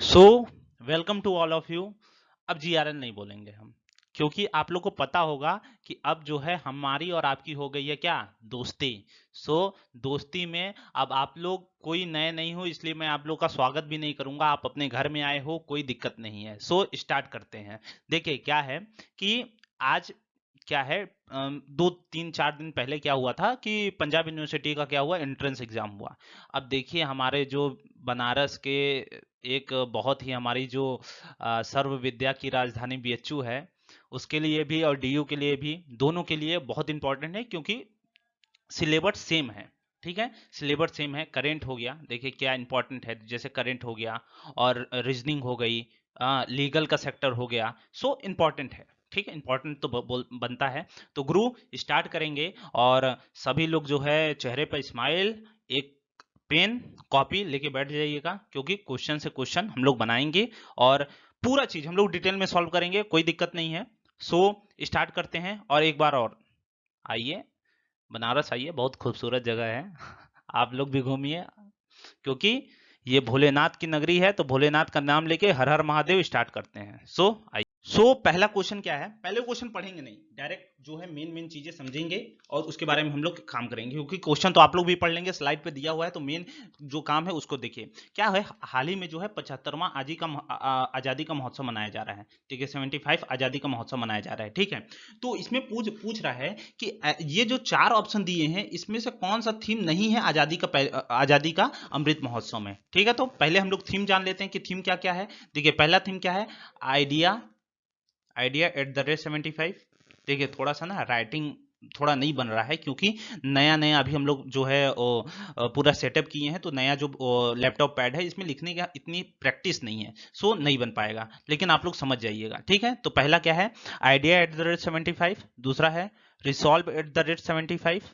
So welcome to all of you. अब GRN नहीं बोलेंगे हम, क्योंकि आप लोग को पता होगा कि अब जो है हमारी और आपकी हो गई है क्या, दोस्ती। सो दोस्ती में अब आप लोग कोई नए नहीं हो, इसलिए मैं आप लोग का स्वागत भी नहीं करूंगा। आप अपने घर में आए हो, कोई दिक्कत नहीं है। सो स्टार्ट करते हैं। देखिए क्या है कि आज क्या है, 2 3 4 दिन पहले क्या हुआ था कि पंजाब यूनिवर्सिटी का क्या हुआ, एंट्रेंस एग्जाम हुआ। अब देखिए हमारे जो बनारस के एक बहुत ही हमारी जो सर्व विद्या की राजधानी बीएचयू है, उसके लिए भी और डीयू के लिए भी, दोनों के लिए बहुत इंपॉर्टेंट है, क्योंकि सिलेबस सेम है। ठीक है, सिलेबस सेम है। करेंट हो गया, देखिए क्या इंपॉर्टेंट है, जैसे करेंट हो गया और रीजनिंग हो गई, लीगल का सेक्टर हो गया। सो इंपॉर्टेंट है। ठीक है, इंपॉर्टेंट तो बनता है। तो गुरु स्टार्ट करेंगे, और सभी लोग जो है चेहरे पर स्माइल, एक पेन कॉपी लेके बैठ जाइएगा, क्योंकि क्वेश्चन से क्वेश्चन हम लोग बनाएंगे और पूरा चीज हम लोग डिटेल में सॉल्व करेंगे, कोई दिक्कत नहीं है। सो स्टार्ट करते हैं। और एक बार और आइए, बनारस आइए, बहुत खूबसूरत जगह है। आप लोग भी घूमिए, क्योंकि ये भोलेनाथ की नगरी है। तो भोलेनाथ का नाम लेके हर हर महादेव स्टार्ट करते हैं। सो आइए। सो पहला क्वेश्चन क्या है, पहले क्वेश्चन पढ़ेंगे नहीं, डायरेक्ट जो है मेन मेन चीजें समझेंगे और उसके बारे में हम लोग काम करेंगे, क्योंकि क्वेश्चन तो आप लोग भी पढ़ लेंगे, स्लाइड पे दिया हुआ है। तो मेन जो काम है उसको देखिए। क्या है, हाल ही में जो है 75वां आजादी का महोत्सव मनाया जा रहा है। ठीक है, 75 आजादी का महोत्सव मनाया जा रहा है। ठीक है, तो इसमें पूछ पूछ रहा है कि ये जो 4 ऑप्शन दिए हैं, इसमें से कौन सा थीम नहीं है आजादी का अमृत महोत्सव में। ठीक है, तो पहले हम लोग थीम जान लेते हैं कि थीम क्या क्या है। देखिए पहला थीम क्या है, idea, idea at the rate 75। देखिए थोड़ा सा ना राइटिंग थोड़ा नहीं बन रहा है, क्योंकि नया नया अभी हम लोग जो है पूरा सेटअप किए हैं। तो नया जो लैपटॉप पैड है, इसमें लिखने का इतनी प्रैक्टिस नहीं है, सो नहीं बन पाएगा, लेकिन आप लोग समझ जाइएगा। ठीक है, तो पहला क्या है, आइडिया एट द रेट 75। दूसरा है रिसॉल्व एट द रेट 75।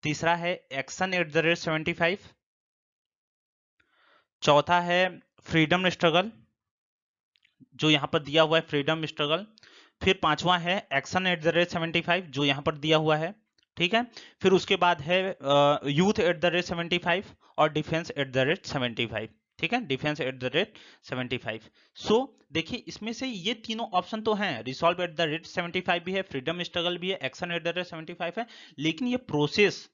तीसरा है एक्शन एट द रेट 75। चौथा है फ्रीडम स्ट्रगल, जो यहाँ पर दिया हुआ है फ्रीडम स्ट्रगल। फिर पांचवा है एक्शन एट द रेट 75, जो यहाँ पर दिया हुआ है। ठीक है, फिर उसके बाद है यूथ एट द रेट 75 और डिफेंस एट द रेट 75। ठीक है, डिफेंस एट द रेट 75। सो देखिए इसमें से ये तीनों ऑप्शन तो हैं, रिसॉल्व एट द रेट 75 भी है, फ्रीडम स्ट्रगल भी है, एक्शन एट द रेट 75 है। लेकिन ये प्रोसेस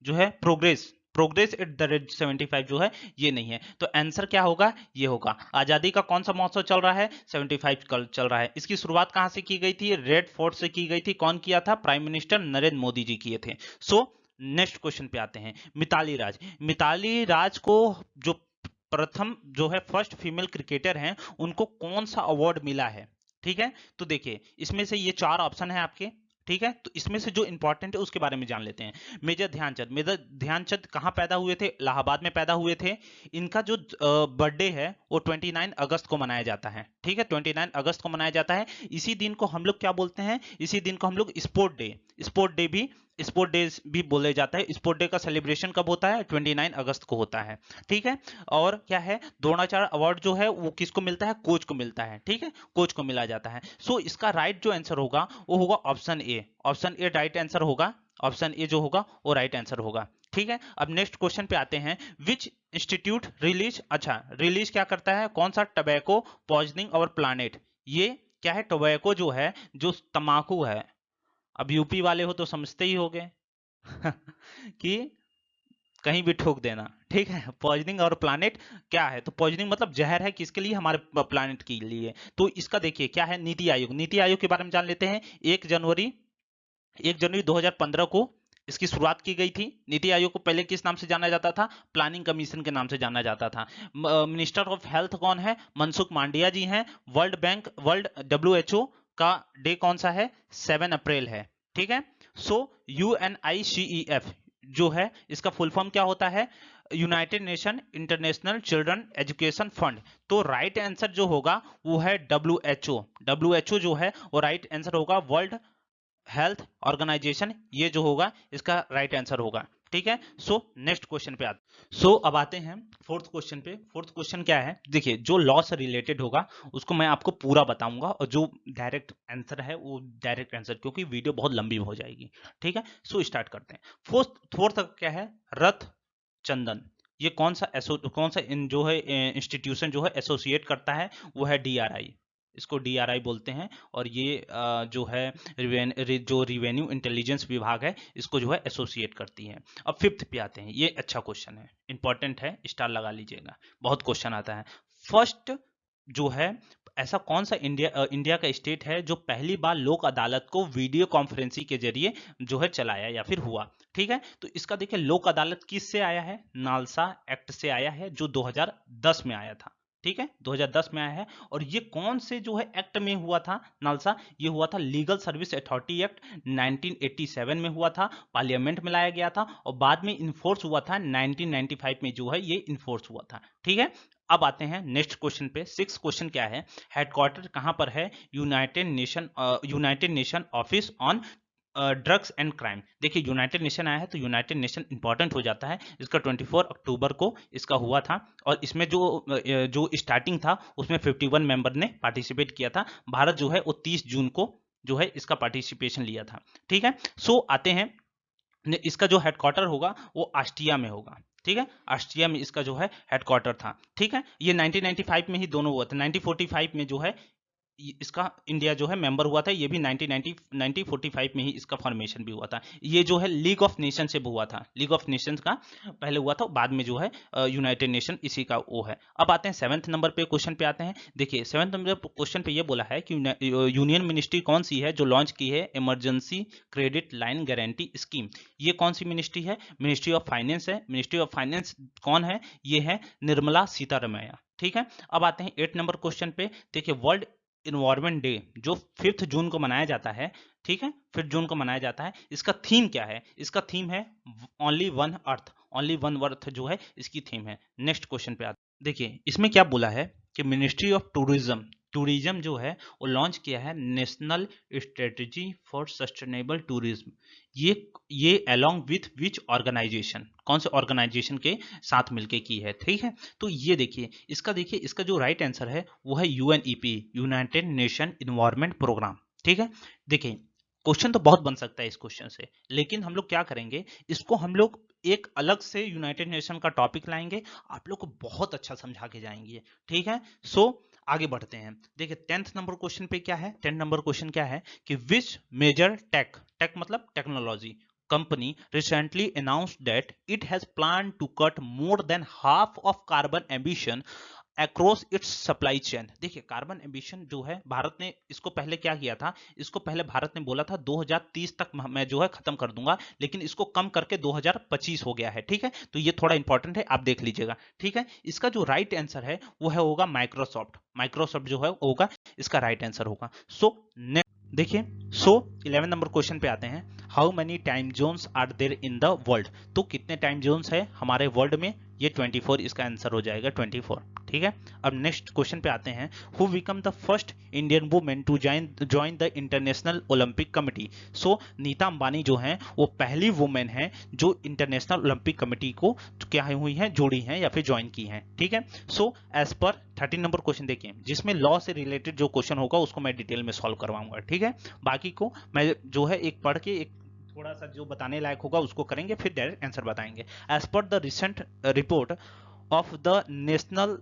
जो है, progress, progress at the rate 75 जो है, ये नहीं है। तो आंसर क्या होगा, ये होगा। आजादी का कौन सा महोत्सव चल रहा है, 75 कल चल रहा है। इसकी शुरुआत कहां से की गई थी, रेड फोर्ट से की गई थी। कौन किया था, प्राइम मिनिस्टर नरेंद्र मोदी जी किए थे। सो नेक्स्ट क्वेश्चन पे आते हैं। मिताली राज, मिताली राज को जो प्रथम जो है फर्स्ट फीमेल क्रिकेटर हैं, उनको कौन सा अवार्ड मिला है। ठीक है, तो देखिए इसमें से ये 4 ऑप्शन है आपके। ठीक है, तो इसमें से जो इंपॉर्टेंट है उसके बारे में जान लेते हैं। मेजर ध्यानचंद, मेजर ध्यानचंद कहाँ पैदा हुए थे, इलाहाबाद में पैदा हुए थे। इनका जो बर्थडे है वो 29 अगस्त को मनाया जाता है। ठीक है, 29 अगस्त को मनाया जाता है। इसी दिन को हम लोग क्या बोलते हैं, इसी दिन को हम लोग स्पोर्ट डे, स्पोर्ट डे भी, स्पोर्ट डे भी बोले जाता है। स्पोर्ट डे का सेलिब्रेशन कब होता है, 29 अगस्त को होता है। ठीक है, और क्या है, द्रोणाचार्य अवार्ड जो है वो किसको मिलता है, कोच को मिलता है। ठीक है, कोच को मिला जाता है। सो इसका राइट जो आंसर होगा वो होगा option A. Option A right answer होगा, ऑप्शन ए जो होगा वो राइट आंसर होगा। ठीक है, अब नेक्स्ट क्वेश्चन पे आते हैं। विच इंस्टीट्यूट रिलीज, अच्छा रिलीज क्या करता है, कौन सा, टबैको पॉइजनिंग और प्लानेट। ये क्या है, टोबैको जो है, जो तंबाकू है। अब यूपी वाले हो तो समझते ही होंगे कि कहीं भी ठोक देना। ठीक है, पॉइजनिंग और प्लानेट क्या है, तो पॉइजनिंग मतलब जहर है, किसके लिए, हमारे प्लानेट के लिए। तो इसका देखिए क्या है, नीति आयोग, नीति आयोग के बारे में जान लेते हैं। 1 जनवरी 2015 को इसकी शुरुआत की गई थी। नीति आयोग को पहले किस नाम से जाना जाता था, प्लानिंग कमीशन के नाम से जाना जाता था। मिनिस्टर ऑफ हेल्थ कौन है, मनसुख मांडिया जी हैं। वर्ल्ड बैंक, वर्ल्ड डब्ल्यूएचओ का डे कौन सा है, 7 अप्रैल है। ठीक है, सो UNICEF जो है, इसका फुल फॉर्म क्या होता है, United nation international children education fund. तो राइट आंसर जो होगा वो है डब्ल्यू एच ओ जो है वो राइट आंसर होगा, वर्ल्ड हेल्थ ऑर्गेनाइजेशन, ये जो होगा इसका राइट आंसर होगा। ठीक है, सो नेक्स्ट क्वेश्चन पे आते, सो अब आते हैं फोर्थ क्वेश्चन पे। फोर्थ क्वेश्चन क्या है, देखिए जो लॉ से रिलेटेड होगा उसको मैं आपको पूरा बताऊंगा, और जो डायरेक्ट आंसर है वो डायरेक्ट आंसर, क्योंकि वीडियो बहुत लंबी हो जाएगी। ठीक है, सो स्टार्ट करते हैं। फोर्थ फोर्थ क्या है, रथ चंदन। ये कौन सा जो है इंस्टीट्यूशन जो है एसोसिएट करता है, वो है DRI, इसको DRI बोलते हैं। और ये जो है जो रिवेन्यू इंटेलिजेंस विभाग है, इसको जो है एसोसिएट करती है। अब 5th पे आते हैं, ये अच्छा क्वेश्चन है, इंपॉर्टेंट है, स्टार लगा लीजिएगा, बहुत क्वेश्चन आता है। फर्स्ट जो है, ऐसा कौन सा इंडिया का स्टेट है जो पहली बार लोक अदालत को वीडियो कॉन्फ्रेंसिंग के जरिए जो है चलाया या फिर हुआ? ठीक है, तो इसका देखिए लोक अदालत किससे आया है? नालसा एक्ट से आया है, जो 2010 में आया था। ठीक है, 2010 में आया है। और ये कौन से जो है एक्ट में हुआ था नालसा? ये हुआ था लीगल सर्विस अथॉरिटी एक्ट 1987 में हुआ था, पार्लियामेंट में लाया गया था, और बाद में इन्फोर्स हुआ था 1995 में जो है ये इन्फोर्स हुआ था। ठीक है, अब आते हैं नेक्स्ट क्वेश्चन पे। 6th क्वेश्चन क्या है? हेडक्वार्टर कहां पर है United nation office on drugs and crime? देखिए यूनाइटेड नेशन आया है तो यूनाइटेड नेशन इंपॉर्टेंट हो जाता है। इसका 24 अक्टूबर को इसका हुआ था, और इसमें जो स्टार्टिंग था उसमें 51 मेंबर ने पार्टिसिपेट किया था। भारत जो है वो 30 जून को जो है इसका पार्टिसिपेशन लिया था। ठीक है, सो आते हैं, इसका जो हेडक्वार्टर होगा वो ऑस्ट्रिया में होगा। ठीक है, ऑस्ट्रिया में इसका जो है हेडक्वार्टर था। ठीक है, ये 1995 में ही दोनों हुआ था। 1945 में जो है इसका इंडिया जो है मेंबर हुआ था, ये भी 1945 में ही इसका फॉर्मेशन भी हुआ था। ये जो है लीग ऑफ नेशन से हुआ था, लीग ऑफ नेशंस का पहले हुआ था, बाद में जो है यूनाइटेड नेशन इसी का वो है। अब आते हैं 7th नंबर पे क्वेश्चन पे आते हैं। देखिए 7th नंबर क्वेश्चन पे ये बोला है कि यूनियन मिनिस्ट्री कौन सी है जो लॉन्च की है emergency credit line guarantee scheme? ये कौन सी मिनिस्ट्री है? मिनिस्ट्री ऑफ फाइनेंस है। मिनिस्ट्री ऑफ फाइनेंस कौन है? ये है निर्मला सीतारमैया। ठीक है, अब आते हैं 8 नंबर क्वेश्चन पे। देखिए वर्ल्ड इन्वायरमेंट डे जो 5 जून को मनाया जाता है, ठीक है, 5 जून को मनाया जाता है, इसका थीम क्या है? इसका थीम है only one earth, only one earth जो है इसकी थीम है। नेक्स्ट क्वेश्चन पे आते हैं। देखिए इसमें क्या बोला है कि मिनिस्ट्री ऑफ टूरिज्म जो है वो लॉन्च किया है national strategy for sustainable tourism. ये अलोंग विथ विच ऑर्गेनाइजेशन, कौन से ऑर्गेनाइजेशन के साथ मिलके की है? ठीक है, तो ये देखिए इसका जो राइट आंसर है वो है UNEP, united nation environment programme. ठीक है, देखिए क्वेश्चन तो बहुत बन सकता है इस क्वेश्चन से, लेकिन हम लोग क्या करेंगे, इसको हम लोग एक अलग से यूनाइटेड नेशन का टॉपिक लाएंगे, आप लोग को बहुत अच्छा समझा के जाएंगे। ठीक है, सो आगे बढ़ते हैं। देखिए 10th नंबर क्वेश्चन पे क्या है? 10 नंबर क्वेश्चन क्या है कि विच मेजर टेक मतलब technology company recently announced that it has planned to cut more than half of carbon emission across its supply chain। देखिए कार्बन एमिशन जो है भारत ने इसको पहले क्या किया था, इसको पहले भारत ने बोला था 2030 तक मैं जो है खत्म कर दूंगा, लेकिन इसको कम करके 2025 हो गया है। ठीक है, तो ये थोड़ा इंपॉर्टेंट है, आप देख लीजिएगा। ठीक है, इसका जो राइट आंसर है वो है होगा माइक्रोसॉफ्ट जो है होगा इसका राइट आंसर होगा। सो देखिए 11 नंबर क्वेश्चन पे आते हैं। How many time zones are there in the world? तो कितने टाइम जोन्स है हमारे वर्ल्ड में? ये 24 इसका आंसर हो जाएगा, 24। ठीक है, अब नेक्स्ट क्वेश्चन पे आते हैं। Who become the first Indian women to join the International Olympic Committee? So Nita Ambani जो हैं वो पहली वुमेन है जो इंटरनेशनल ओलंपिक कमिटी को क्या हुई है, जोड़ी हैं या फिर ज्वाइन की हैं। ठीक है, so as per 13 number question देखिए, जिसमें लॉ से रिलेटेड जो क्वेश्चन होगा उसको मैं डिटेल में सॉल्व करवाऊंगा। ठीक है, बाकी को मैं जो है एक पढ़ के एक थोड़ा सा जो बताने लायक होगा उसको करेंगे, फिर डायरेक्ट आंसर बताएंगे। As per the recent report of the national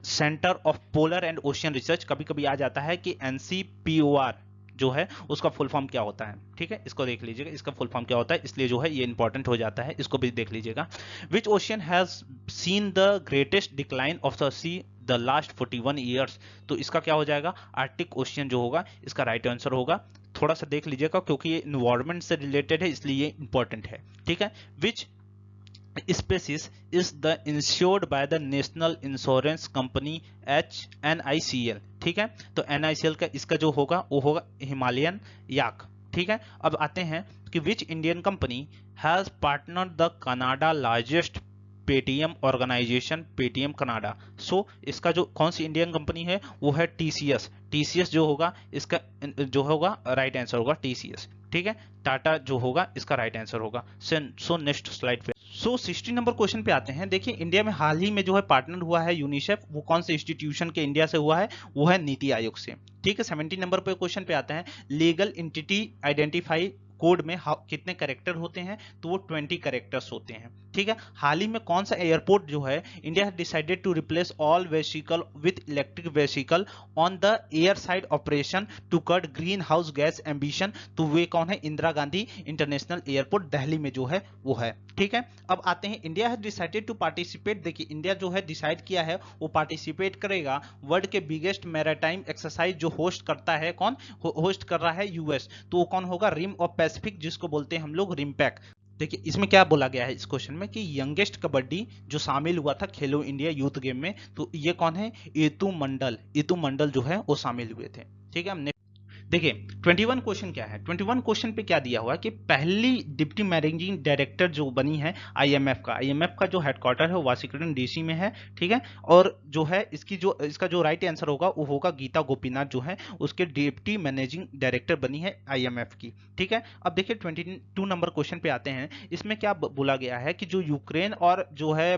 centre of polar and ocean research, कभी कभी आ जाता है कि NCPOR जो है उसका फुल फॉर्म क्या होता है। ठीक है, इसको देख लीजिएगा, इसका फुल फॉर्म क्या होता है, इसलिए जो है ये इंपॉर्टेंट हो जाता है, इसको भी देख लीजिएगा। Which ocean has seen the greatest decline of the sea the last 41 years? तो इसका क्या हो जाएगा, आर्टिक ओशियन जो होगा इसका राइट आंसर होगा। थोड़ा सा देख लीजिएगा क्योंकि ये इन्वायरमेंट से रिलेटेड है इसलिए ये इंपॉर्टेंट है। ठीक है, which species is the insured by the National Insurance Company NICL? ठीक है, तो NICL का इसका जो होगा वो होगा हिमालयन याक। ठीक है, अब आते हैं कि which Indian company has partner the Canada largest Paytm organisation, Paytm Canada? So इसका जो कौन सी इंडियन कंपनी है वो है TCS जो होगा इसका जो होगा राइट आंसर होगा TCS। ठीक है, टाटा जो होगा इसका राइट आंसर होगा। सो नेक्स्ट स्लाइड पे 16 नंबर क्वेश्चन पे आते हैं। देखिए इंडिया में हाल ही में जो है पार्टनर हुआ है यूनिसेफ, वो कौन से इंस्टीट्यूशन के इंडिया से हुआ है, वो है नीति आयोग से। ठीक है, 17 नंबर पे क्वेश्चन पे आते हैं। लीगल एंटिटी आइडेंटिफाई कोड में कितने कैरेक्टर होते हैं? तो वो 20 कैरेक्टर्स होते हैं। ठीक है। हाल ही में कौन सा एयरपोर्ट जो है India has decided to replace all vehicle with electric vehicle on the air side operation to cut greenhouse gas ambition. तो वे कौन है? इंदिरा गांधी इंटरनेशनल एयरपोर्ट दिल्ली में जो है वो है। ठीक है, अब आते हैं India has decided to participate. देखिए इंडिया जो है डिसाइड किया है वो पार्टिसिपेट करेगा वर्ल्ड के बिगेस्ट मैरीटाइम एक्सरसाइज जो होस्ट करता है, कौन होस्ट कर रहा है? यूएस। तो वो कौन होगा? रिम ऑफ पैसिफिक, जिसको बोलते हैं हम लोग रिमपैक। देखिए इसमें क्या बोला गया है इस क्वेश्चन में कि यंगेस्ट कबड्डी जो शामिल हुआ था खेलो इंडिया यूथ गेम में, तो ये कौन है? इतू मंडल जो है वो शामिल हुए थे। ठीक है, हमने देखिए 21 क्वेश्चन क्या है? 21 क्वेश्चन पे क्या दिया हुआ है कि पहली डिप्टी मैनेजिंग डायरेक्टर जो बनी है आईएमएफ का जो हेडक्वार्टर है वो वाशिंगटन डीसी में है। ठीक है, और जो है इसका जो राइट आंसर होगा वो होगा गीता गोपीनाथ जो है उसके डिप्टी मैनेजिंग डायरेक्टर बनी है आईएमएफ की। ठीक है, अब देखिए 22 नंबर क्वेश्चन पे आते हैं। इसमें क्या बोला गया है कि जो यूक्रेन और जो है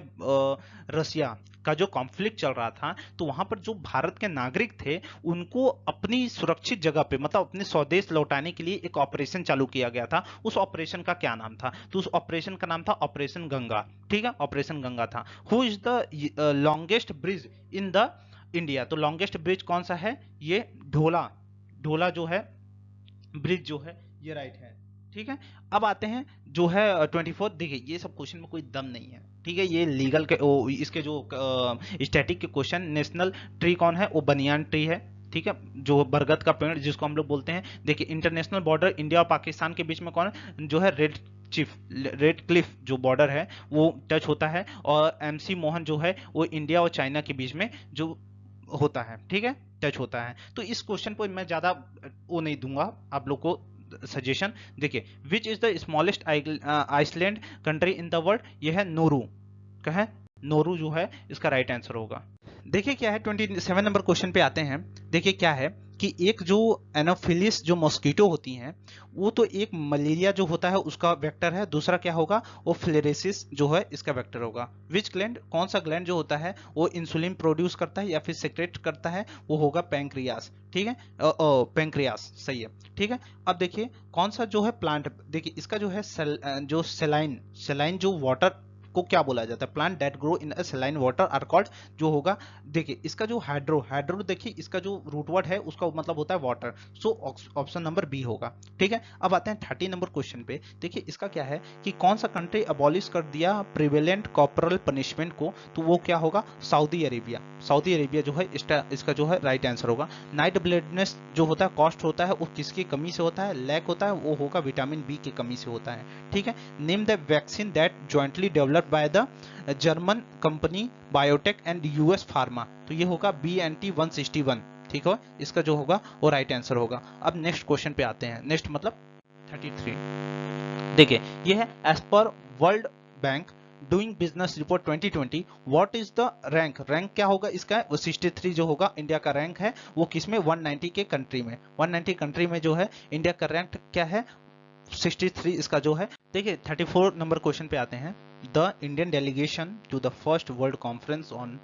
रसिया का जो कॉन्फ्लिक्ट चल रहा था, तो वहां पर जो भारत के नागरिक थे उनको अपनी सुरक्षित जगह पे मतलब अपने स्वदेश लौटाने के लिए एक ऑपरेशन चालू किया गया था। उस ऑपरेशन का क्या नाम था? तो उस ऑपरेशन का नाम था ऑपरेशन गंगा। ठीक है, ऑपरेशन गंगा था। Who is the longest bridge in the India? तो लॉन्गेस्ट ब्रिज कौन सा है? ये ढोला जो है ब्रिज जो है ये राइट है। ठीक है, अब आते हैं जो है 24। देखिए ये सब क्वेश्चन में कोई दम नहीं है। ठीक है, ये लीगल के इसके जो स्टैटिक के क्वेश्चन। नेशनल ट्री कौन है? वो बनियान ट्री है। ठीक है, जो बरगद का पेड़ जिसको हम लोग बोलते हैं। देखिए इंटरनेशनल बॉर्डर इंडिया और पाकिस्तान के बीच में कौन है? जो है रेड क्लिफ जो बॉर्डर है वो टच होता है। और एमसी मोहन जो है वो इंडिया और चाइना के बीच में जो होता है, ठीक है, टच होता है। तो इस क्वेश्चन को मैं ज्यादा वो नहीं दूंगा आप लोग को सजेशन। देखिए which is the smallest island country in the world? ये है नोरू। क्या है? नोरू जो है इसका राइट आंसर होगा। देखिए क्या है 27 नंबर क्वेश्चन पे आते हैं। देखिए क्या है कि एक जो एनोफिलिस जो मॉस्किटो होती हैं वो तो एक मलेरिया जो होता है उसका वेक्टर है। दूसरा क्या होगा? वो फ्लेरेसिस जो है इसका वेक्टर होगा। विच ग्लैंड, कौन सा ग्लैंड जो होता है वो इंसुलिन प्रोड्यूस करता है या फिर सेक्रेट करता है? वो होगा पैंक्रियास। ठीक है, पैंक्रियास सही है। ठीक है, अब देखिए कौन सा जो है प्लांट, देखिए इसका जो है जो सेलाइन जो वाटर को क्या बोला जाता है? Plant that grow in a saline water are called जो होगा। देखिए इसका जो हाइड्रो देखिए इसका जो रूट वर्ड है उसका मतलब होता है water. So option number B होगा। ठीक है, अब आते हैं 30 नंबर क्वेश्चन पे। देखिए इसका क्या है कि कौन सा कंट्री अबॉलिश कर दिया प्रिवेलेंट कॉर्पोरल पनिशमेंट को? तो वो क्या होगा? सऊदी अरेबिया जो है इसका जो है राइट आंसर होगा। नाइट ब्लाइंडनेस जो होता है कॉस्ट होता है वो किसकी कमी से होता है? लैक होता है, वो होगा विटामिन बी की कमी से होता है। ठीक है, name the vaccine that jointly developed by the German company biotech and US pharma. तो ये होगा BNT161। ठीक है, इसका जो होगा वो राइट आंसर होगा। अब नेक्स्ट क्वेश्चन पे आते हैं। नेक्स्ट मतलब 33। देखिए ये है as per World Bank doing business report 2020 what is the rank? Rank क्या होगा इसका? वो 63 जो होगा इंडिया का रैंक है वो किसमें? 190 के कंट्री में। 190 कंट्री में जो है इंडिया का रैंक क्या है? 63 इसका जो है। देखिए 34 नंबर क्वेश्चन पे आते हैं। The Indian delegation to the first world conference on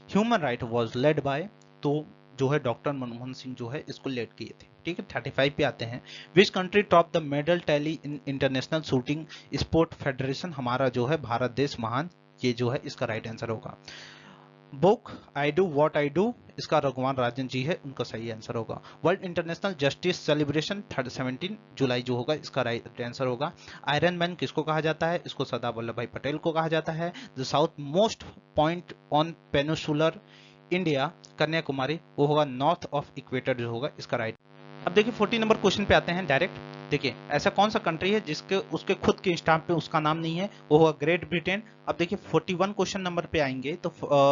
human right was led by, तो जो है डॉक्टर मनमोहन सिंह जो है इसको लेड किए थे। ठीक है, 35 पे आते हैं। Which country top the medal tally in international shooting sport federation? हमारा जो है भारत देश महान, ये जो है इसका राइट आंसर होगा। Book I do what I do, इसका रघुवान राजन जी है, उनका सही आंसर होगा। वर्ल्ड इंटरनेशनल जस्टिस सेलिब्रेशन 17 जुलाई जो होगा इसका राइट आंसर होगा। आयरन मैन किसको कहा जाता है? इसको सरदार वल्लभ भाई पटेल को कहा जाता है। The south most point on peninsular India Kanyakumari, वो होगा नॉर्थ ऑफ इक्वेटर जो होगा इसका राइट। अब देखिए 40 नंबर क्वेश्चन पे आते हैं डायरेक्ट। देखिए ऐसा कौन सा कंट्री है जिसके उसके खुद के स्टाम्प पे उसका नाम नहीं है? वो होगा ग्रेट ब्रिटेन। अब देखिए 41 क्वेश्चन नंबर पे आएंगे तो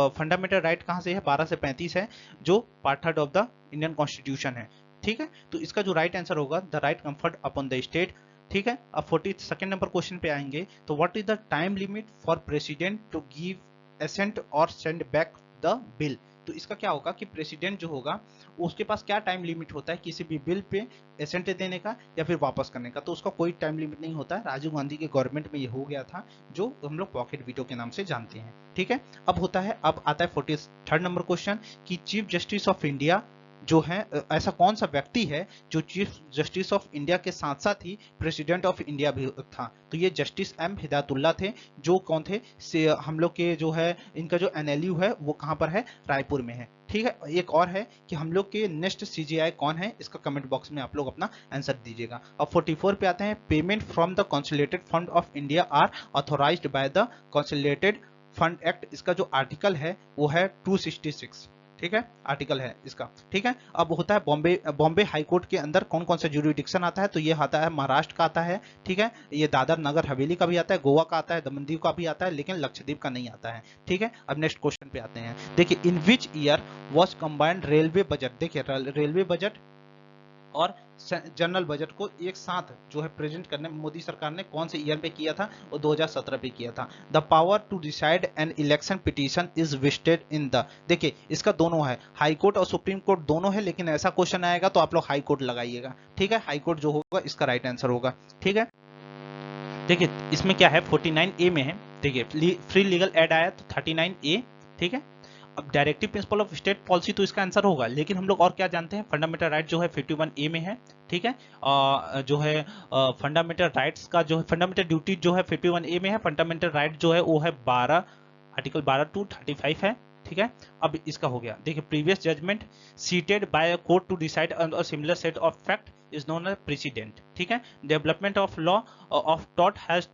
फंडामेंटल राइट कहाँ से है? 12 से 35 है जो part 3 of the Indian constitution है। ठीक है, तो इसका जो राइट आंसर होगा the right conferred upon the state. ठीक है, अब 42 नंबर क्वेश्चन पे आएंगे तो what is the time limit for president to give assent और सेंड बैक द बिल? तो इसका क्या होगा कि प्रेसिडेंट जो होगा उसके पास क्या टाइम लिमिट होता है किसी भी बिल पे एसेंट देने का या फिर वापस करने का? तो उसका कोई टाइम लिमिट नहीं होता है। राजीव गांधी के गवर्नमेंट में ये हो गया था जो हम लोग पॉकेट वीटो के नाम से जानते हैं। ठीक है, अब आता है 43 नंबर क्वेश्चन कि चीफ जस्टिस ऑफ इंडिया जो है ऐसा कौन सा व्यक्ति है जो चीफ जस्टिस ऑफ इंडिया के साथ साथ ही प्रेसिडेंट ऑफ इंडिया भी था? तो ये जस्टिस एम हिदायतुल्ला थे, जो कौन थे, हम लोग के जो है इनका जो एनएलयू है वो कहाँ पर है, रायपुर में है। ठीक है, एक और है कि हम लोग के नेक्स्ट सीजीआई कौन है, इसका कमेंट बॉक्स में आप लोग अपना आंसर दीजिएगा। अब 44 पे आते हैं, payment from the consolidated fund of India are authorised by the consolidated fund act, इसका जो आर्टिकल है वो है 266। ठीक है, आर्टिकल है इसका। ठीक है, अब होता है बॉम्बे हाई कोर्ट के अंदर कौन कौन सा ज्यूरिडिक्शन आता है, तो ये आता है महाराष्ट्र का आता है। ठीक है, ये दादर नगर हवेली का भी आता है, गोवा का आता है, दमन दीव का भी आता है, लेकिन लक्षद्वीप का नहीं आता है। ठीक है, अब नेक्स्ट क्वेश्चन पे आते हैं। देखिए, in which year was combined railway budget, देखिए रेलवे बजट और जनरल बजट को एक साथ जो है प्रेजेंट करने मोदी सरकार ने कौन से ईयर पे किया था, वो 2017 पे किया था। The power to decide an election petition is vested in the, देखिए इसका दोनों है, हाई कोर्ट और सुप्रीम कोर्ट दोनों है, लेकिन ऐसा क्वेश्चन आएगा तो आप लोग हाई कोर्ट लगाइएगा। ठीक है, हाई कोर्ट जो होगा इसका राइट आंसर होगा। ठीक है, देखिए इसमें क्या है, 49A में है। देखिए फ्री लीगल एड आया तो 39A। ठीक है, अब directive principle of state policy तो इसका आंसर होगा, लेकिन हम लोग और क्या जानते हैं, फंडामेंटल राइट जो है 51A में है। ठीक है, जो है फंडामेंटल राइट्स का जो है फंडामेंटल ड्यूटी जो है 51A में है, फंडामेंटल राइट जो है वो है 12 आर्टिकल 12 टू 35 है। ठीक है, अब इसका हो गया। देखिए previous judgement cited by a court to decide on similar set of fact is known as president. ठीक है, डेवलपमेंट ऑफ लॉ ऑफ टॉट has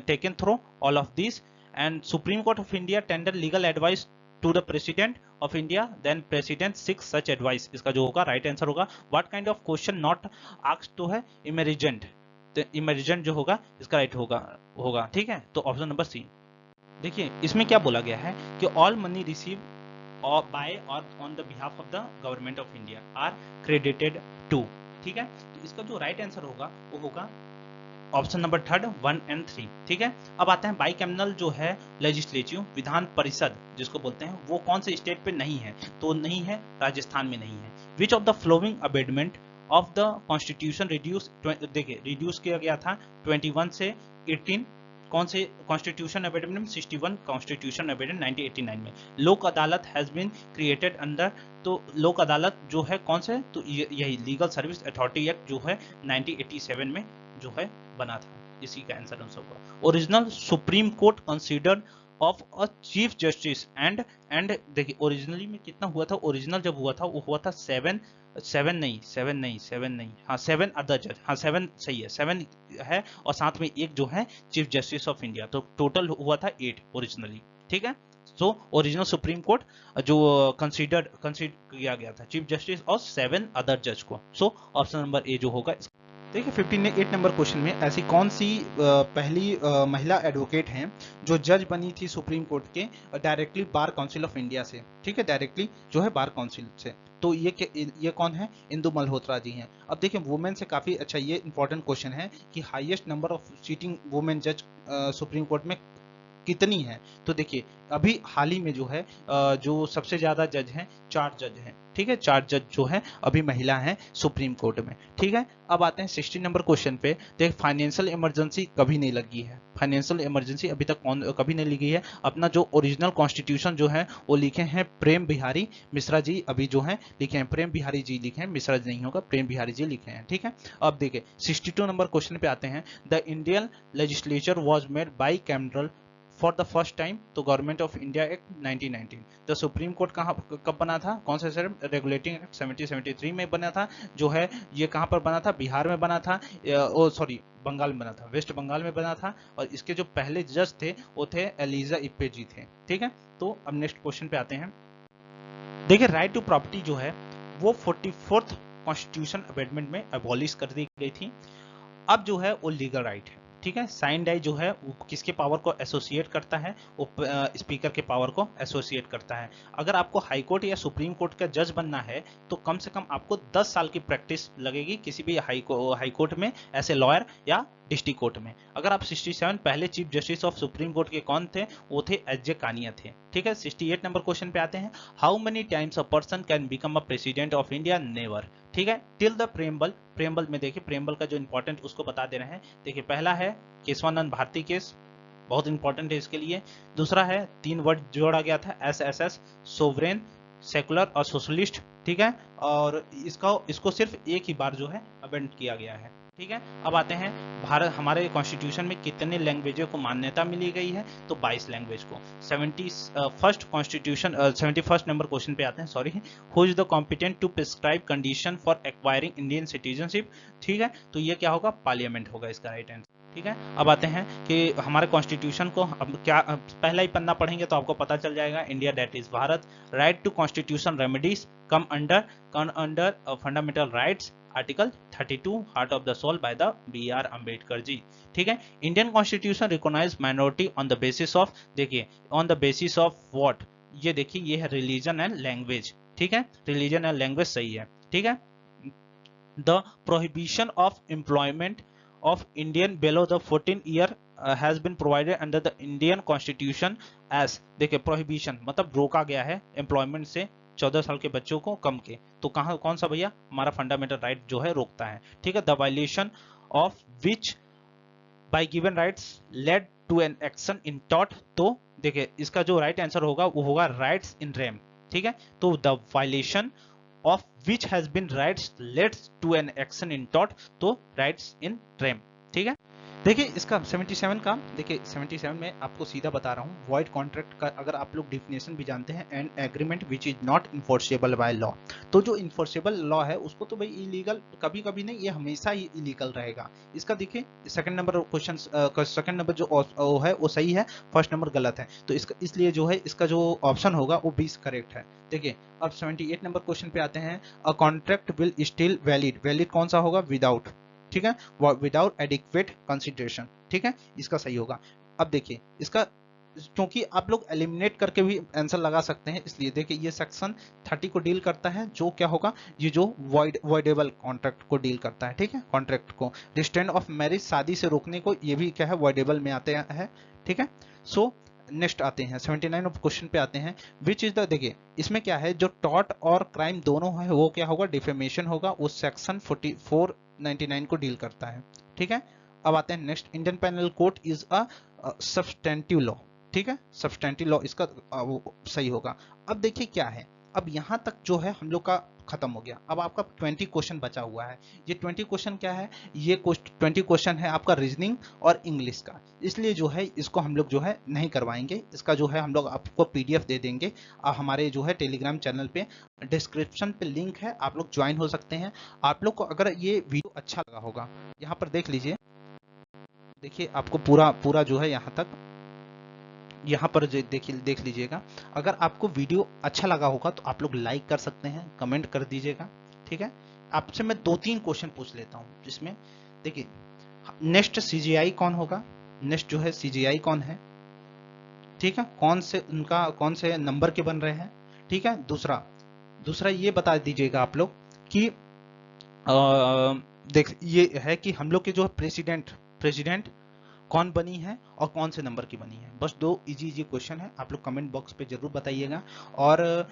taken through all of this and supreme court of India tender legal advice to the president of India, then president seeks such advice, इसका जो होगा right answer होगा। what kind of question not asked तो है emergent, तो emergent जो होगा इसका राइट होगा। ठीक है, तो ऑप्शन नंबर सी। देखिए इसमें क्या बोला गया है कि ऑल मनी रिसीव बाय और on the behalf of the government of India are credited to. ठीक है, तो इसका जो राइट आंसर होगा वो होगा ऑप्शन नंबर 3, 1 और 3। ठीक है, अब आते हैं बाइकैमनल जो है लेजिस्लेटिव विधान परिषद जिसको बोलते हैं, वो कौन से स्टेट पे नहीं है, तो नहीं है, राजस्थान में नहीं है। Which of the flowing amendment of the constitution reduce, देखिए रिड्यूस किया गया था 21 से 18, कौन से कॉन्स्टिट्यूशन अमेंडमेंट, 61 कॉन्स्टिट्यूशन अमेंडमेंट 1989 में। लोक अदालत हैज बीन क्रिएटेड अंडर, तो लोक अदालत जो है कौन से, तो यही लीगल सर्विस अथॉरिटी एक्ट जो है 1987 में जो है बना था, इसी का आंसर आंसर होगा। Original supreme court considered of a chief justice and देखिए ओरिजिनली में कितना हुआ था, ओरिजिनल जब हुआ था वो हुआ था 7 नहीं, हाँ 7 अदर जज, हाँ 7 सही है, 7 है और साथ में एक जो है चीफ जस्टिस ऑफ इंडिया, तो टोटल हुआ था 8 ओरिजिनली। ठीक है, सो ओरिजिनल सुप्रीम कोर्ट जो कंसीडर किया गया था चीफ जस्टिस और 7 अदर जज को, सो ऑप्शन नंबर ए जो होगा। देखिए 58 नंबर क्वेश्चन में ऐसी कौन सी पहली महिला एडवोकेट हैं जो जज बनी थी सुप्रीम कोर्ट के directly bar council of India से। ठीक है, डायरेक्टली जो है बार काउंसिल से, तो ये कौन है, इंदु मल्होत्रा जी हैं। अब देखिए वुमेन से काफी अच्छा ये इंपॉर्टेंट क्वेश्चन है कि highest number of sitting women जज सुप्रीम कोर्ट में कितनी है, तो देखिए अभी हाल ही में जो है जो सबसे ज्यादा जज हैं 4 जज हैं। ठीक है, 4 जज जो है अभी महिला हैं सुप्रीम कोर्ट में। ठीक है, अब आते हैं 60 नंबर क्वेश्चन पे। देख फाइनेंशियल इमरजेंसी कभी नहीं लगी है, फाइनेंशियल इमरजेंसी अभी तक कभी नहीं लगी है। अपना जो ओरिजिनल कॉन्स्टिट्यूशन जो है वो लिखे हैं प्रेम बिहारी मिश्रा जी, अभी जो है लिखे हैं प्रेम बिहारी जी लिखे हैं, मिश्रा जी नहीं होगा, प्रेम बिहारी जी लिखे हैं। ठीक है, अब देखिए 62 नंबर क्वेश्चन पे आते हैं। The Indian legislature was made bicameral for the first time, तो government of India act 1919। The Supreme Court कब बना था, कौन सा सर, रेगुलेटिंग एक्ट 1773 में बना था, जो है ये कहाँ पर बना था, बिहार में बना था, सॉरी बंगाल में बना था, वेस्ट बंगाल में बना था। और इसके जो पहले जज थे वो थे एलिजा इप्पे जी थे। ठीक है, तो अब नेक्स्ट क्वेश्चन पे आते हैं। देखिए राइट टू प्रॉपर्टी जो है वो 44th कॉन्स्टिट्यूशन अमेंडमेंट में अबॉलिश कर दी गई थी। अब जो है वो लीगल राइट है। ठीक है, साइन डाई जो है वो किसके पावर को एसोसिएट करता है, वो स्पीकर के पावर को एसोसिएट करता है। अगर आपको हाई कोर्ट या सुप्रीम कोर्ट का जज बनना है तो कम से कम आपको 10 साल की प्रैक्टिस लगेगी किसी भी हाई कोर्ट में एज ए लॉयर या डिस्ट्रिक्ट कोर्ट में। अगर आप 67 पहले chief justice of supreme court के कौन थे, वो थे एच जे कानिया थे। ठीक है, 68 नंबर क्वेश्चन पे आते हैं। How many times a person can become a president of India, never. ठीक है, टिल द प्रेम्बल में देखिए प्रेम्बल का जो इंपॉर्टेंट उसको बता दे रहे हैं। देखिए पहला है केशवानंद भारती केस, बहुत इंपॉर्टेंट है इसके लिए। दूसरा है 3 वर्ड जोड़ा गया था SSS, सोवरेन, सेकुलर और सोशलिस्ट। ठीक है, और इसको सिर्फ एक ही बार जो है अमेंड किया गया है। ठीक है, अब आते हैं भारत, हमारे कॉन्स्टिट्यूशन में कितने लैंग्वेजों को मान्यता मिली गई है, तो 22 लैंग्वेज को। 71st नंबर क्वेश्चन पे आते हैं, sorry. Who is the competent to prescribe condition for acquiring Indian citizenship? ठीक है, तो ये क्या होगा, पार्लियामेंट होगा इसका राइट आंसर। ठीक है, अब आते हैं कि हमारे कॉन्स्टिट्यूशन को अब क्या, पहला ही पन्ना पढ़ेंगे तो आपको पता चल जाएगा। India that is Bharat, right to constitution remedies come under fundamental rights, article 32, heart of the soul by the B.R. Ambedkar ji. ठीक है, Indian constitution recognise minority on the basis of, देखिए on the basis of what, ये देखिए ये है religion and language. ठीक है, religion and language सही है। ठीक है, the prohibition of employment of Indian below the 14 year has been provided under the Indian Constitution as, देखिए प्रोहिबिशन मतलब रोका गया है एम्प्लॉयमेंट से 14 साल के बच्चों को कम के, तो कहाँ कौन सा भैया, हमारा फंडामेंटल राइट जो है रोकता है। ठीक है, the violation of which by given rights led to an action in टॉट, तो देखिए इसका जो राइट आंसर होगा वो होगा राइट्स इन रेम। ठीक है, तो the violation of which has been rights led to an action in tort, तो rights in rem। ठीक है, देखिए इसका 77 का, देखिए 77 में आपको सीधा बता रहा हूँ, void contract का अगर आप लोग डिफिनेशन भी जानते हैं, and agreement which is not enforceable by law, तो जो इन्फोर्सेबल लॉ है उसको तो भाई इलीगल कभी कभी नहीं, ये हमेशा ही इलीगल रहेगा। इसका देखिए second number question, second number जो है वो सही है, फर्स्ट नंबर गलत है, तो इसका इसलिए जो है इसका जो ऑप्शन होगा वो 20 करेक्ट है। देखिए अब 78 नंबर क्वेश्चन पे आते हैं, a contract will still valid, valid कौन सा होगा, विदाउट, ठीक है, विदाउट एडिक्वेट कंसिडरेशन। ठीक है, इसका सही होगा। अब देखिए इसका, क्योंकि आप लोग एलिमिनेट करके भी आंसर लगा सकते हैं, इसलिए देखिए ये सेक्शन 30 को डील करता है, जो क्या होगा, ये जो वॉइडेबल कॉन्ट्रैक्ट को डील करता है। ठीक है, कॉन्ट्रैक्ट को, रिस्ट्रेंट ऑफ मैरिज, शादी से रोकने को, ये भी क्या है, वॉइडेबल में आते हैं। ठीक है, सो नेक्स्ट आते हैं 79 ऑफ क्वेश्चन पे आते हैं, विच इज द, देखिए इसमें क्या है, जो टॉर्ट और क्राइम दोनों है वो क्या होगा, डिफेमेशन होगा, वो सेक्शन 499 को डील करता है। ठीक है, अब आते हैं next, Indian penal code is a substantive law. ठीक है, सब्सटेंटिव लॉ इसका सही होगा। अब देखिए क्या है, अब यहां तक जो है हम लोग का खत्म हो गया। अब आपका 20 क्वेश्चन बचा हुआ है। ये 20 क्वेश्चन क्या है, ये 20 क्वेश्चन है आपका रीजनिंग और इंग्लिश का, इसलिए जो है इसको हम लोग जो है नहीं करवाएंगे। इसका जो है हम लोग आपको PDF दे देंगे, हमारे जो है टेलीग्राम चैनल पे डिस्क्रिप्शन पे लिंक है, आप लोग ज्वाइन हो सकते हैं। आप लोग को अगर ये वीडियो अच्छा लगा होगा, यहाँ पर देख लीजिए, देखिए आपको पूरा जो है यहाँ पर देख लीजिएगा। अगर आपको वीडियो अच्छा लगा होगा तो आप लोग लाइक कर सकते हैं, कमेंट कर दीजिएगा। ठीक है, आपसे मैं 2-3 क्वेश्चन पूछ लेता हूँ, जिसमें देखिए नेक्स्ट CGI कौन होगा, नेक्स्ट जो है CGI कौन है, ठीक है, कौन से नंबर के बन रहे हैं। ठीक है, दूसरा ये बता दीजिएगा आप लोग कि देख ये है कि हम लोग के जो प्रेसिडेंट कौन बनी है और कौन से नंबर की बनी है। बस 2 इजी क्वेश्चन है, आप लोग कमेंट बॉक्स पे जरूर बताइएगा। और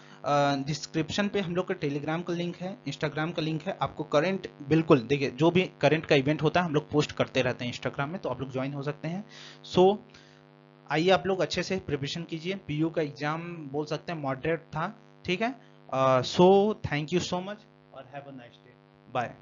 डिस्क्रिप्शन पे हम लोग का टेलीग्राम का लिंक है, इंस्टाग्राम का लिंक है। आपको करंट, बिल्कुल देखिए जो भी करंट का इवेंट होता है हम लोग पोस्ट करते रहते हैं इंस्टाग्राम में, तो आप लोग ज्वाइन हो सकते हैं। सो आइए आप लोग अच्छे से प्रिपरेशन कीजिए। PU का एग्जाम बोल सकते हैं मॉडरेट था। ठीक है, so thank you so much और have a nice day, bye.